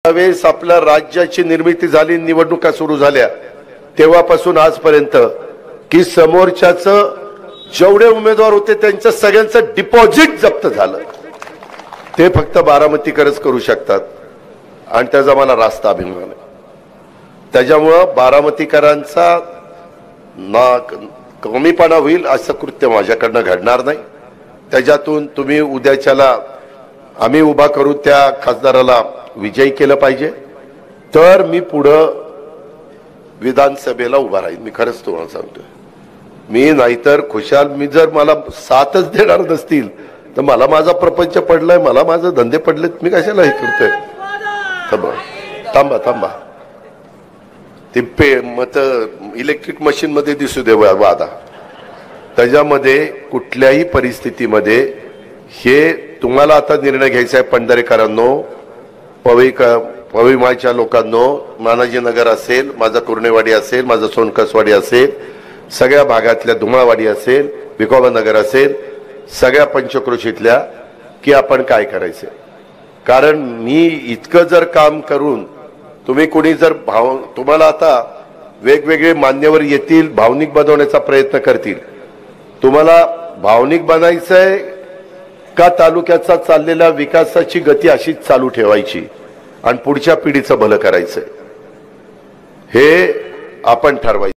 ज्यावेळेस आपल्या राज्याची निर्मिती झाली, निवडणुका सुरू झाल्या तेव्हापासून आजपर्यंत की समोरच्याचं जेवढे उमेदवार होते त्यांच्या सगळ्यांचं डिपॉझिट जप्त झालं, ते फक्त बारामतीकरच करू शकतात आणि त्याचा मला रास्त अभिमान आहे। त्याच्यामुळं बारामतीकरांचा ना कमीपणा होईल असं कृत्य माझ्याकडनं घडणार नाही। त्याच्यातून तुम्ही उद्याच्याला आम्ही उभा करू त्या खासदाराला विजयी केलं पाहिजे, तर मी पुढं विधानसभेला उभा राहीन। मी खरंच तुम्हाला सांगतोय, मी नाहीतर खुशाल मी जर मला साथच देणार नसतील तर मला माझा प्रपंच पडलाय, मला माझे धंदे पडलेत, मी कशाला हे करतोय। थांबा थांबा ते पे मत इलेक्ट्रिक मशीन मध्ये दिसू दे वादा, त्याच्यामध्ये कुठल्याही परिस्थितीमध्ये हे तुम्हाला आता निर्णय घ्यायचा आहे। पंढरेकरांनो, पविमाच्या लोकांनो, मानाजीनगर असेल, माझा कुर्णेवाडी असेल, माझा सोनकसवाडी असेल, सगळ्या भागातल्या धुमाळवाडी असेल, विकोबा नगर असेल, सगळ्या पंचक्रोशीतल्या की आपण काय करायचं। कारण मी इतकं जर काम करून तुम्ही कोणी जर तुम्हाला आता वेगवेगळे मान्यवर येतील, भावनिक बनवण्याचा प्रयत्न करतील। तुम्हाला भावनिक बनायचंय का तालुक्याचा चाललेल्या विकासाची गती अशीच चालू ठेवायची आणि पुढच्या पिढीचं भलं करायचंय, हे आपण ठरवायचं।